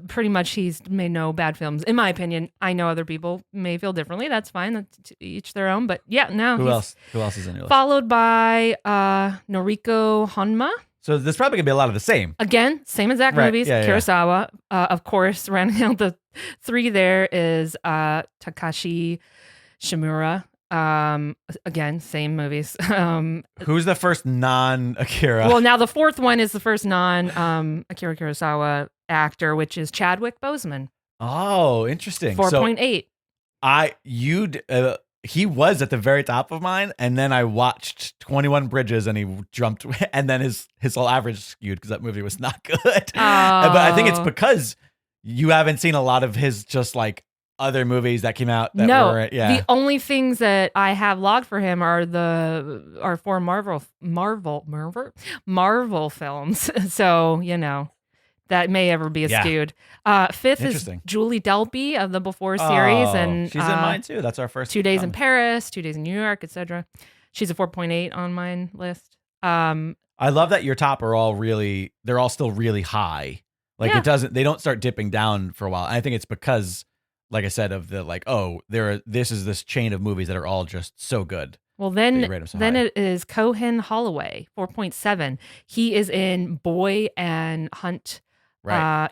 pretty much he's made no bad films, in my opinion. I know other people may feel differently. That's fine. That's to each their own. But yeah, no. Who else is in your list? Followed by Noriko Honma. So there's probably gonna be a lot of the same. Again, same exact movies. Yeah, Kurosawa, of course. Rounding out the 3 there is Takashi Shimura. Again, same movies. Who's the first non-Akira? Well, now the 4th one is the first Akira Kurosawa actor, which is Chadwick Boseman. Oh, interesting. 4.8. He was at the very top of mine, and then I watched 21 Bridges, and he jumped, and then his whole average skewed because that movie was not good. But I think it's because you haven't seen a lot of his just like other movies that came out. The only things that I have logged for him are 4 Marvel films. So that may ever be skewed. 5th is Julie Delpy of the Before series, and she's in mine too. That's our first 2 Days in Paris, 2 Days in New York, etc. She's a 4.8 on mine list. I love that your top are all they're all still really high. Like they don't start dipping down for a while. And I think it's because, like I said, of the this is this chain of movies that are all just so good. Well, then it is Cohen Holloway, 4.7. He is in Boy and Hunt. Right.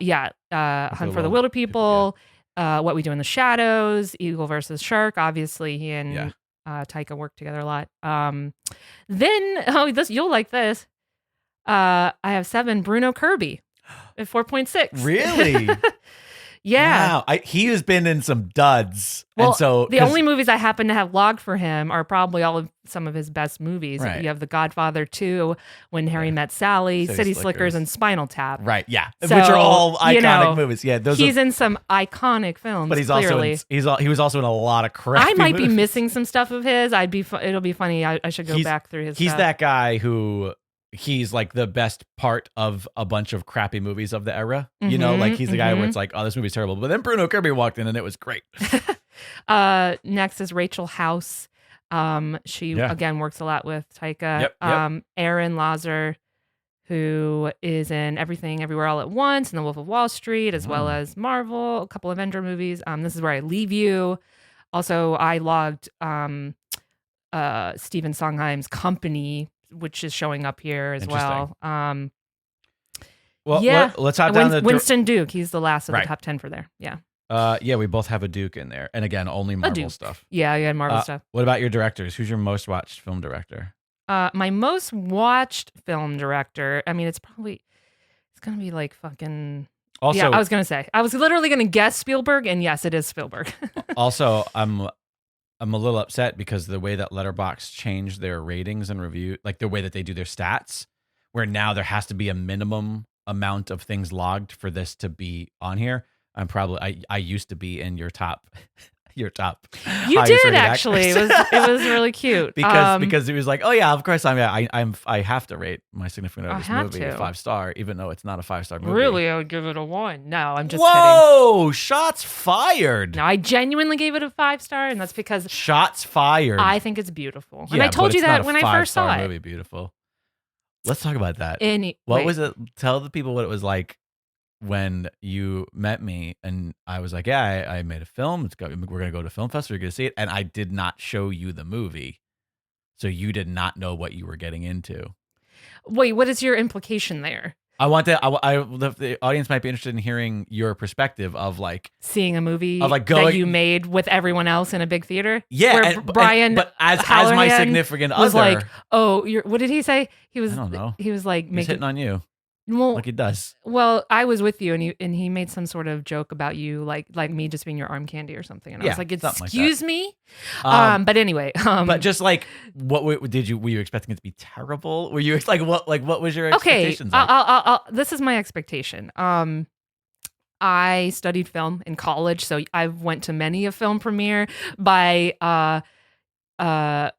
Hunt for the Wilder People. What We Do in the Shadows. Eagle versus Shark. Obviously, he and Taika work together a lot. You'll like this. I have 7. Bruno Kirby at 4.6. Really? Yeah. Wow. He has been in some duds. Well, and so the only movies I happen to have logged for him are probably some of his best movies. Right. You have The Godfather 2, When Harry Met Sally, City Slickers, and Spinal Tap. Right, yeah. So, which are all iconic movies. Yeah, he's in some iconic films. But he's clearly. he was also in a lot of crappy I might movies. be missing some stuff of his. It'll be funny. I should go back through his He's stuff. that guy who he's like the best part of a bunch of crappy movies of the era. Like he's the guy where it's like, oh, this movie's terrible. But then Bruno Kirby walked in and it was great. Next is Rachel House. She again works a lot with Taika. Yep. Aaron Lazar, who is in Everything Everywhere All at Once and The Wolf of Wall Street, as well as Marvel, a couple Avenger movies. This is Where I Leave You. Also, I logged Stephen Sondheim's Company, which is showing up here as well. Let's hop down Winston Duke. He's the last of the top 10 for there. Yeah. We both have a Duke in there, and again, only Marvel stuff. Yeah, Marvel stuff. What about your directors? Who's your most watched film director? My most watched film director. I mean, it's gonna be like fucking. Also, I was gonna say. I was literally gonna guess Spielberg, and yes, it is Spielberg. Also, I'm a little upset because the way that Letterboxd changed their ratings and review, like the way that they do their stats, where now there has to be a minimum amount of things logged for this to be on here. I used to be in your top. You did actually. It was really cute because it was like, oh yeah, of course I have to rate my significant other's movie a 5-star, even though it's not a 5-star movie. Really, I would give it a 1. No, I'm just kidding. Whoa, shots fired. No, I genuinely gave it a 5-star, and that's because shots fired. I think it's beautiful, and I told you that when I first saw it. Movie, beautiful. Let's talk about that. What was it? Tell the people what it was like when you met me and I was like, yeah, I made a film. We're going to go to film festival. You're going to see it. And I did not show you the movie. So you did not know what you were getting into. Wait, what is your implication there? The audience might be interested in hearing your perspective of like seeing a movie of like that you made with everyone else in a big theater. Yeah. But as my significant was other, like, oh, what did he say? I don't know. He was like, hitting on you. Well, like he does. Well, I was with you, and he made some sort of joke about you, like me just being your arm candy or something. And I was like, "Excuse me." But anyway, but just like, what were you expecting it to be terrible? Were you like what was your expectations? Okay, like? This is my expectation. I studied film in college, so I went to many a film premiere by I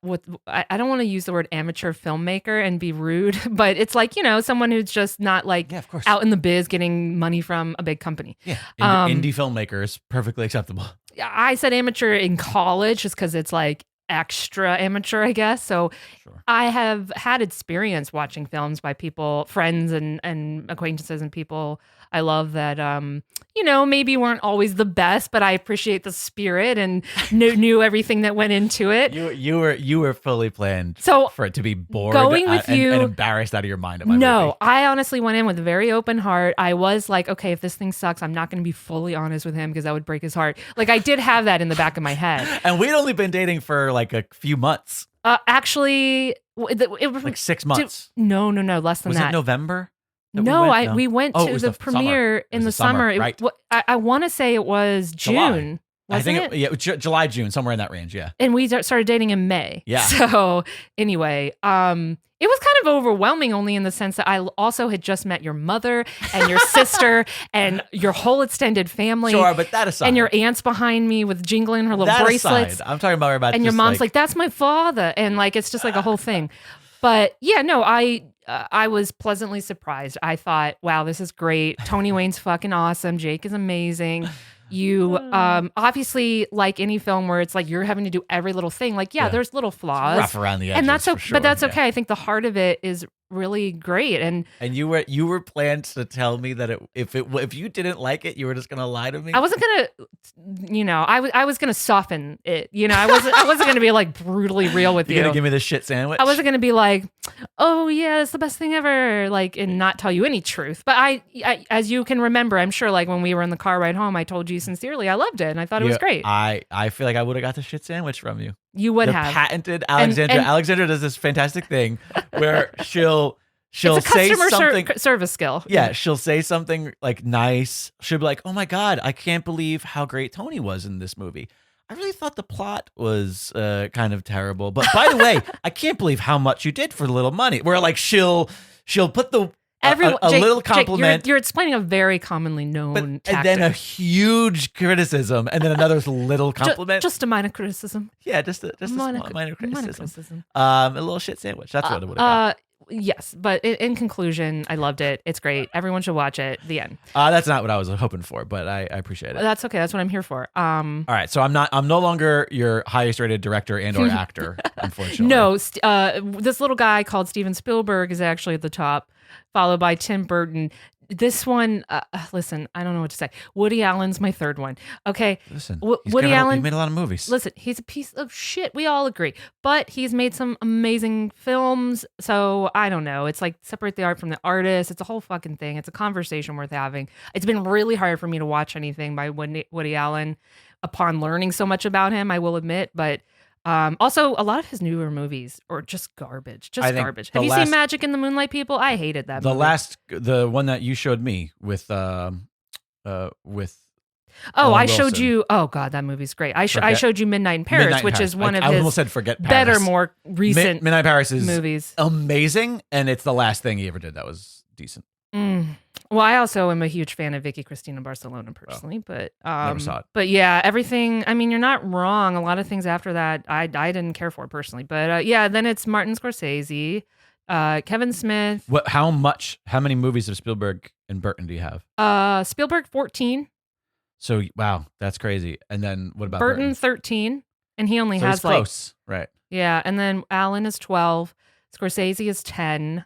don't want to use the word amateur filmmaker and be rude, but it's like, someone who's just not like out in the biz getting money from a big company. Yeah. Indie filmmaker is perfectly acceptable. I said amateur in college just because it's like extra amateur, I guess. So Sure. I have had experience watching films by people, friends and acquaintances and people I love that, maybe weren't always the best, but I appreciate the spirit and knew everything that went into it. You were fully planned So for it to be bored going with and you, embarrassed out of your mind. At my no, movie. I honestly went in with a very open heart. I was like, okay, if this thing sucks, I'm not going to be fully honest with him because that would break his heart. Like I did have that in the back of my head. And we'd only been dating for like a few months. Actually, it was like 6 months. No, less than Was that. it November? No, we went to the premiere in the summer. Right. I want to say it was June. I think July, June, somewhere in that range. Yeah. And we started dating in May. Yeah. So anyway, it was kind of overwhelming only in the sense that I also had just met your mother and your sister and your whole extended family. Sure, but that aside. And your aunt's behind me with jingling her little that bracelets. Aside, I'm talking about and your mom's like, that's my father. And like, it's just like a whole thing. But yeah, no, I was pleasantly surprised. I thought, wow, this is great. Tony Wayne's fucking awesome. Jake is amazing. You obviously, like any film where it's like you're having to do every little thing, like there's little flaws, rough around the edges, and that's okay. Sure. But that's okay. I think the heart of it is really great. And you were planned to tell me that if you didn't like it, you were just gonna lie to me. I wasn't gonna, I was gonna soften it. I wasn't gonna be like brutally real with you. You're gonna give me the shit sandwich. I wasn't gonna be like, oh yeah, it's the best thing ever, like, and not tell you any truth. But I as you can remember, I'm sure, like when we were in the car ride home, I told you sincerely I loved it and I thought it was great. I feel like I would have got the shit sandwich from you. You would the have patented Alexandra. And Alexandra does this fantastic thing where she'll it's a say customer something service skill. Yeah, she'll say something like nice. She'll be like, "Oh my god, I can't believe how great Tony was in this movie. I really thought the plot was kind of terrible. But by the way, I can't believe how much you did for little money." Where like she'll put the Everyone, a Jake, little compliment. Jake, you're explaining a very commonly known tactic. And then a huge criticism, and then another little compliment. Just a minor criticism. Yeah, just a minor criticism. Minor criticism. A little shit sandwich. That's what it would have got. Yes, but in conclusion, I loved it. It's great. Everyone should watch it. The end. That's not what I was hoping for, but I appreciate it. That's okay. That's what I'm here for. All right, so I'm no longer your highest rated director and or actor, unfortunately. No, this little guy called Steven Spielberg is actually at the top, followed by Tim Burton. This one, listen, I don't know what to say. Woody Allen's my third one. Okay. Listen, Woody Allen. He made a lot of movies. Listen, he's a piece of shit. We all agree. But he's made some amazing films. So I don't know. It's like separate the art from the artist. It's a whole fucking thing. It's a conversation worth having. It's been really hard for me to watch anything by Woody Allen upon learning so much about him, I will admit. But also, a lot of his newer movies are just garbage. Garbage. Have you seen Magic in the Moonlight, people? I hated that movie. The one that you showed me with I Owen showed Wilson. you. Oh God, that movie's great. I showed you Midnight in Paris, which is one of I his almost said Forget Paris. better, more recent Midnight in Paris is movies. Amazing, and it's the last thing he ever did that was decent. Well, I also am a huge fan of Vicky Cristina Barcelona personally, but never saw it. But yeah, everything. I mean, you're not wrong. A lot of things after that, I didn't care for personally. But yeah, then it's Martin Scorsese, Kevin Smith. How many movies of Spielberg and Burton do you have? Spielberg 14. So wow, that's crazy. And then what about Burton 13, and he only has he's close, right? Yeah, and then Allen is 12, Scorsese is 10.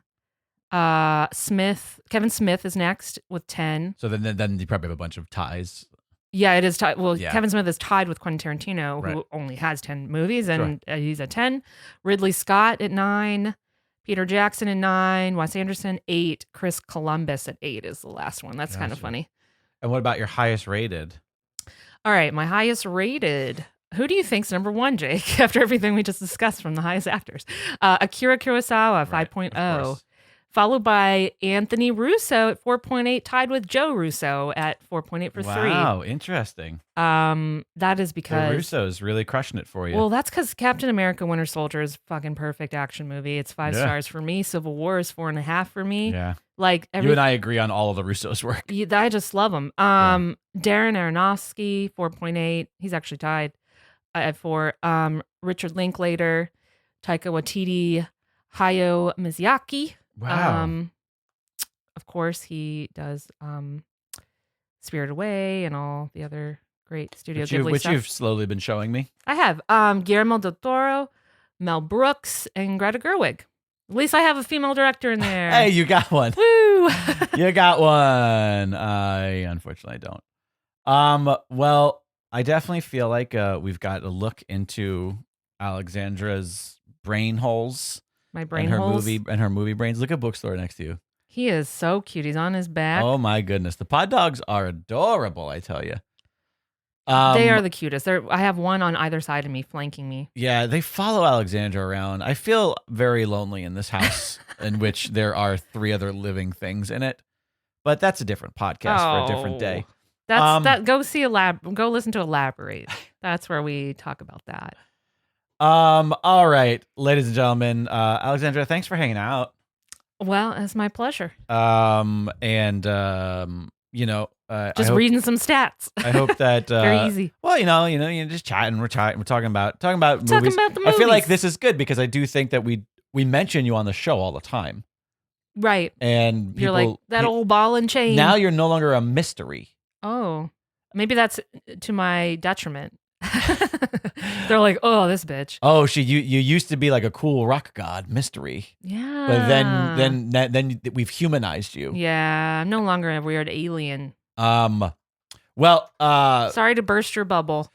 Kevin Smith is next with 10. So then you probably have a bunch of ties. Yeah, it is tied. Well, Yeah. Kevin Smith is tied with Quentin Tarantino, who Right. only has 10 movies, and he's at 10. Ridley Scott at 9. Peter Jackson at 9. Wes Anderson 8. Chris Columbus at 8 is the last one. That's kind of Gotcha. funny. And what about your highest rated? All right, my highest rated. Who do you think's number one, Jake? After everything we just discussed from the highest actors, Akira Kurosawa 5.0. Of course. Followed by Anthony Russo at 4.8, tied with Joe Russo at 4.8 for 3. Wow, interesting. That is The because Russo's really crushing it for you. well, that's because Captain America: Winter Soldier is a fucking perfect action movie. It's 5 Yeah. stars for me. Civil War is 4.5 for me. yeah. Like You and I agree on all of the Russo's work. I just love them. Darren Aronofsky 4.8. He's actually tied at 4. Richard Linklater, Taika Waititi, Hayao Miyazaki. Wow. Of course, he does Spirited Away and all the other Great Studio which, Ghibli stuff. you've slowly been showing me. I have Guillermo del Toro, Mel Brooks, and Greta Gerwig. At least I have a female director in there. Hey, you got one. Woo! You got one. I unfortunately don't. Well, I definitely feel like My we've got to look into Alexandra's brain holes. My brain and her holes. movie brains. Look at bookstore next to you. He is so cute. He's on his back. Oh my goodness, the pod dogs are adorable. I tell you, they are the cutest. I have one on either side of me, flanking me. Yeah, they follow Alexandra around. I feel very lonely in this house, in which there are 3 other living things in it. But that's a different podcast for a different day. That's that. Go listen to Elaborate. That's where we talk about that. All right, ladies and gentlemen, Alexandra, thanks for hanging out. Well, it's my pleasure. Just reading some stats. I hope that very easy. Well, you're just chatting. We're talking about movies. Talking about the movies. I feel like this is good because I do think that we mention you on the show all the time. Right. And you're like that old ball and chain. Now you're no longer a mystery. Oh, maybe that's to my detriment. They're like, oh, this bitch. Oh, you used to be like a cool rock god mystery. Yeah. But then we've humanized you. Yeah, I'm no longer a weird alien. Well, sorry to burst your bubble.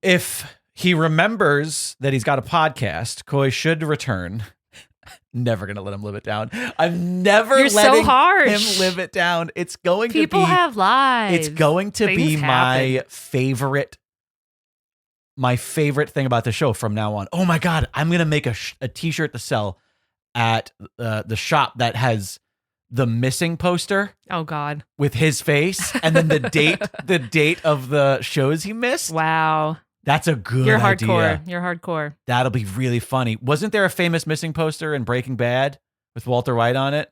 If he remembers that he's got a podcast, Coy should return. Never gonna let him live it down. I'm never You're letting so harsh. him live it down. It's going People to be have lives. It's going to Things be happen. my favorite thing about the show from now on. Oh my god, I'm gonna make a t-shirt to sell at the shop that has the missing poster. Oh god, with his face and then the date of the shows he missed. Wow. That's a good You're idea. hardcore. You're hardcore. That'll be really funny. Wasn't there a famous missing poster in Breaking Bad with Walter White on it?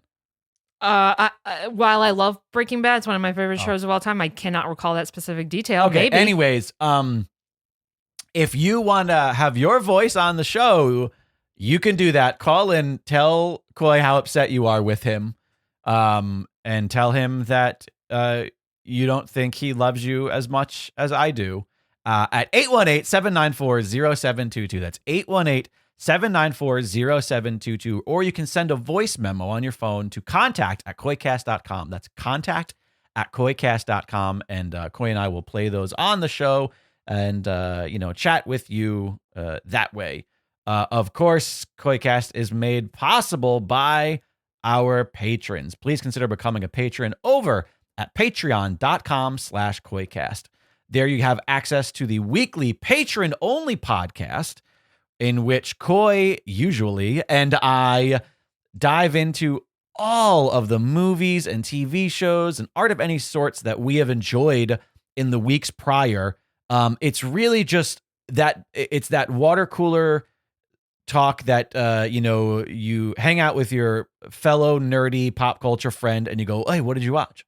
While I love Breaking Bad, it's one of my favorite shows of all time. I cannot recall that specific detail. Okay. Maybe. Anyways, if you want to have your voice on the show, you can do that. Call in, tell Coy how upset you are with him, and tell him that you don't think he loves you as much as I do. At 818-794-0722. That's 818-794-0722. Or you can send a voice memo on your phone to contact@koycast.com. That's contact@koycast.com. And Coy and I will play those on the show and, chat with you that way. Of course, Koycast is made possible by our patrons. Please consider becoming a patron over at patreon.com/Koycast. There you have access to the weekly patron-only podcast in which Coy usually and I dive into all of the movies and TV shows and art of any sorts that we have enjoyed in the weeks prior. It's really just that it's that water cooler talk that, you hang out with your fellow nerdy pop culture friend and you go, hey, what did you watch?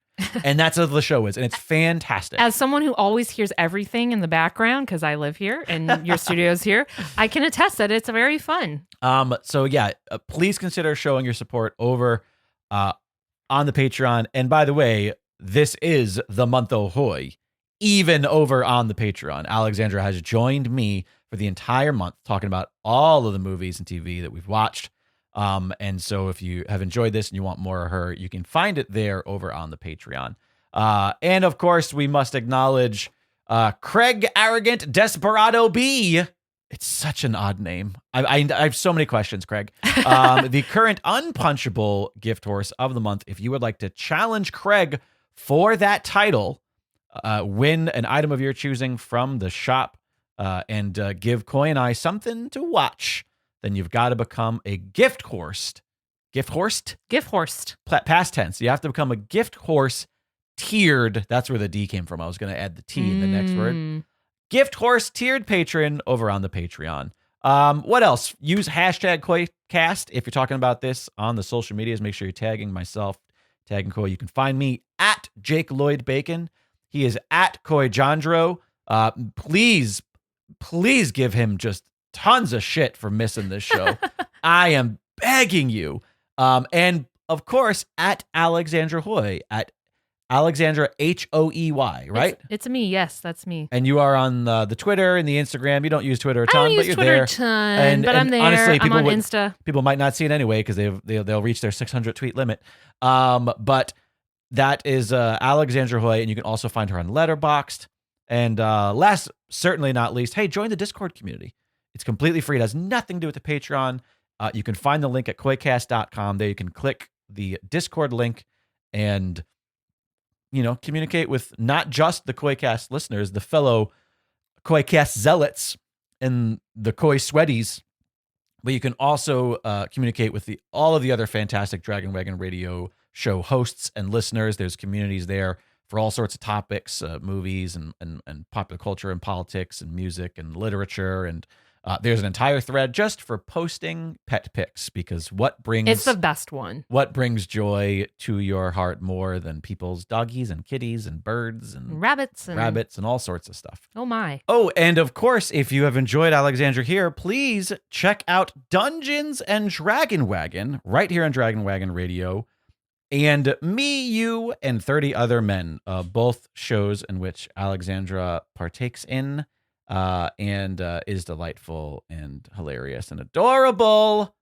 And that's what the show is, and it's fantastic. As someone who always hears everything in the background, because I live here and your studio's here, I can attest that it's very fun. Please consider showing your support over on the Patreon. And by the way, this is the month of Hoey, even over on the Patreon. Alexandra has joined me for the entire month talking about all of the movies and TV that we've watched. And so if you have enjoyed this and you want more of her, you can find it there over on the Patreon. And of course, we must acknowledge Craig Arrogant Desperado B. It's such an odd name. I have so many questions, Craig. The current unpunchable gift horse of the month. If you would like to challenge Craig for that title, win an item of your choosing from the shop, and give Coy and I something to watch, then you've got to become a gift horse. Gift horsed? Gift horsed. Past tense. You have to become a gift horse tiered. That's where the D came from. I was going to add the T in the next word. Gift horse tiered patron over on the Patreon. What else? Use hashtag KoyCast if you're talking about this on the social medias. Make sure you're tagging myself, tagging Coy. You can find me at Jake Lloyd Bacon. He is at Coy Jandro. Please give him just tons of shit for missing this show. I am begging you. And of course, at Alexandra Hoy, at Alexandra Hoey, right? It's me. Yes, that's me. And you are on the Twitter and the Instagram. You don't use Twitter a ton, I don't but use you're Twitter there. a ton, but I'm there. Honestly, I'm on Insta. People might not see it anyway because they'll reach their 600 tweet limit. But that is Alexandra Hoy, and you can also find her on Letterboxd. And last, certainly not least, hey, join the Discord community. It's completely free. It has nothing to do with the Patreon. You can find the link at koicast.com. There you can click the Discord link and communicate with not just the Koicast listeners, the fellow Koicast zealots and the Koi sweaties, but you can also communicate with all of the other fantastic Dragon Wagon Radio show hosts and listeners. There's communities there for all sorts of topics, movies and popular culture and politics and music and literature. And there's an entire thread just for posting pet pics, because it's the best one. What brings joy to your heart more than people's doggies and kitties and birds and rabbits and all sorts of stuff. Oh my. Oh, and of course, if you have enjoyed Alexandra here, please check out Dungeons and Dragon Wagon right here on Dragon Wagon Radio. And Me, You, and 30 Other Men, both shows in which Alexandra partakes in. And is delightful and hilarious and adorable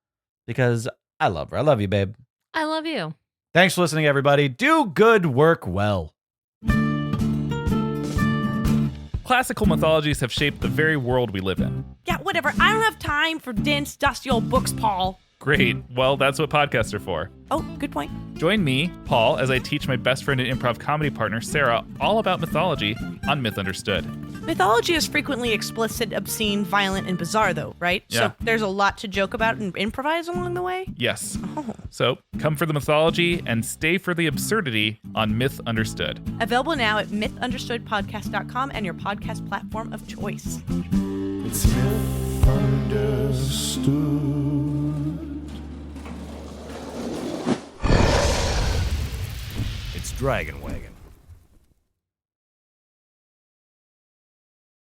because I love her. I love you, babe. I love you. Thanks for listening, everybody. Do good work well. Classical mythologies have shaped the very world we live in. Yeah, whatever. I don't have time for dense, dusty old books, Paul. Great. Well, that's what podcasts are for. Oh, good point. Join me, Paul, as I teach my best friend and improv comedy partner, Sarah, all about mythology on Myth Understood. Mythology is frequently explicit, obscene, violent, and bizarre, though, right? Yeah. So there's a lot to joke about and improvise along the way? Yes. Oh. So come for the mythology and stay for the absurdity on Myth Understood. Available now at mythunderstoodpodcast.com and your podcast platform of choice. It's Myth Understood. It's Dragon Wagon.